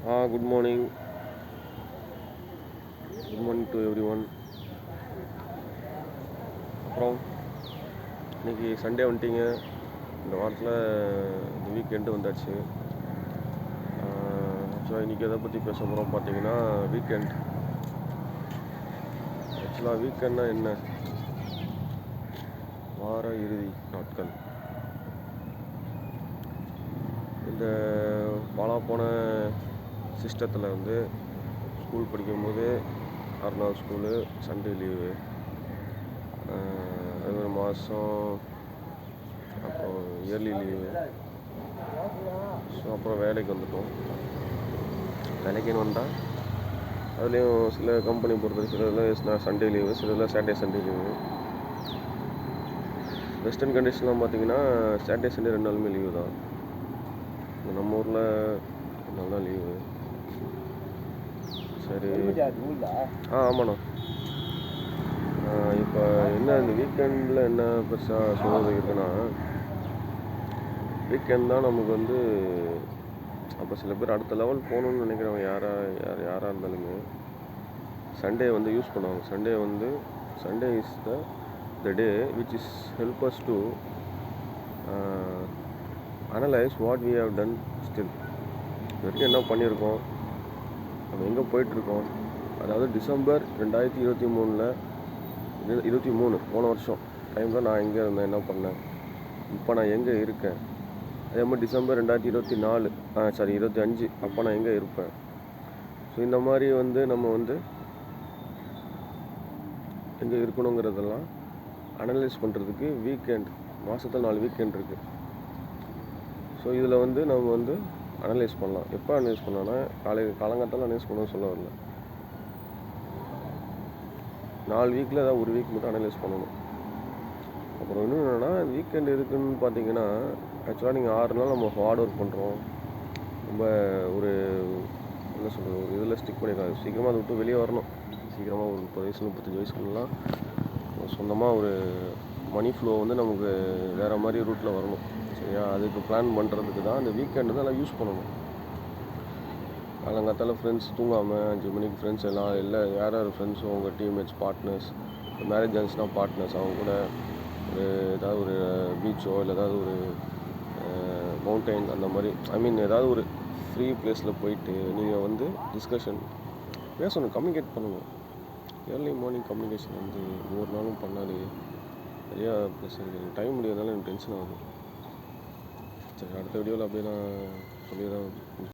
Good morning. Good morning to every one. அப்புறம் இன்றைக்கி Sunday வந்துட்டிங்க. இந்த வாரத்தில் இந்த வீக்கெண்டு வந்தாச்சு. ஆக்சுவலாக இன்றைக்கி எதை பற்றி பேச போகிறோம் பார்த்தீங்கன்னா வீக்கெண்ட். ஆக்சுவலாக வீக்கெண்ட்னா என்ன? வார இறுதி நாட்கள். இந்த பாழாப்போன சிஸ்டத்தில் வந்து ஸ்கூல் படிக்கும்போது 6 நாள் ஸ்கூலு, சண்டே லீவு, அது ஒரு மாதம், அப்புறம் இயர்லி லீவு. ஸோ அப்புறம் வேலைக்கு வந்துட்டோம். வேலைக்குன்னு வந்தால் அதுலேயும் சில கம்பெனி பொறுத்தவரை சில இதில் சண்டே லீவு, சில இதில் சாட்டர்டே சண்டே லீவு. வெஸ்டர்ன் கண்டிஷன்லாம் பார்த்தீங்கன்னா சாட்டர்டே சண்டே 2 நாளுமே லீவு தான். நம்ம ஊரில் 2 நாள் தான் லீவு. சரி. ஆமாண்ணா. இப்போ என்ன இந்த வீக்கெண்டில் என்ன பெருசாக சொல்கிறது இருக்குன்னா, வீக்கெண்ட் தான் நமக்கு வந்து அப்போ சில பேர் அடுத்த லெவல் போகணுன்னு நினைக்கிறவங்க யாராக இருந்தாலுமே சண்டே வந்து யூஸ் பண்ணுவாங்க. Sunday is the day which is help us to analyse what we have done still. இது வரைக்கும் என்ன பண்ணியிருக்கோம், நம்ம எங்கே போயிட்டுருக்கோம். அதாவது டிசம்பர் 2023 போன வருஷம் டைமில் நான் எங்கே இருந்தேன், என்ன பண்ணேன், இப்போ நான் எங்கே இருக்கேன். அதே மாதிரி டிசம்பர் 2025 அப்போ நான் எங்கே இருப்பேன். ஸோ இந்த மாதிரி வந்து நம்ம வந்து எங்கே இருக்கணுங்கிறதெல்லாம் அனலைஸ் பண்ணுறதுக்கு வீக்கெண்ட், மாதத்தில் 4 வீக்கெண்ட் இருக்குது. ஸோ இதில் வந்து நம்ம வந்து அனலைஸ் பண்ணலாம். எப்போ அனலைஸ் பண்ணலான்னா காலங்காத்தால் அனலைஸ் பண்ணணும்னு சொல்ல வரல. 4 வீக்கில் ஏதாவது ஒரு வீக் மட்டும் அனலைஸ் பண்ணணும். அப்புறம் இன்னும் என்னென்னா வீக்கெண்ட் எதுக்குன்னு பார்த்தீங்கன்னா, ஆக்சுவலாக நீங்கள் 6 நாள் நம்ம ஹார்ட் ஒர்க் பண்ணுறோம். ரொம்ப ஒரு என்ன சொல்கிறது, ஒரு இதில் ஸ்டிக் பண்ணிக்கலாம். சீக்கிரமாக அதை விட்டு வெளியே வரணும். சீக்கிரமாக ஒரு 30 வயசு 35 வயசுக்குலாம் சொந்தமாக ஒரு மணி ஃப்ளோ வந்து நமக்கு வேறு மாதிரி ரூட்டில் வரணும். சரியா? அதுக்கு பிளான் பண்ணுறதுக்கு தான் இந்த வீக்கெண்டு தான் யூஸ் பண்ணணும். காலங்காத்தால் ஃப்ரெண்ட்ஸ் தூங்காமல் 5 மணிக்கு ஃப்ரெண்ட்ஸ் எல்லாம் இல்லை யார் ஃப்ரெண்ட்ஸும் உங்கள் டீம்மேட்ஸ், பார்ட்னர்ஸ், மேரேஜ் ஆச்சுன்னா பார்ட்னர்ஸ், அவங்க கூட ஏதாவது ஒரு பீச்சோ இல்லை ஏதாவது ஒரு மவுண்டைன் அந்த மாதிரி ஏதாவது ஒரு ஃப்ரீ பிளேஸில் போயிட்டு நீங்கள் வந்து டிஸ்கஷன் பேசணும், கம்யூனிகேட் பண்ணணும். ஏர்லி மார்னிங் கம்யூனிகேஷன் வந்து ஒவ்வொரு நாளும் பண்ணாலே நிறையா பேசுறது. டைம் முடியாதனால எனக்கு டென்ஷன் ஆகுது. சரி, அடுத்த வீடியோவில் அப்படியே நான் சொல்லிடுறேன்.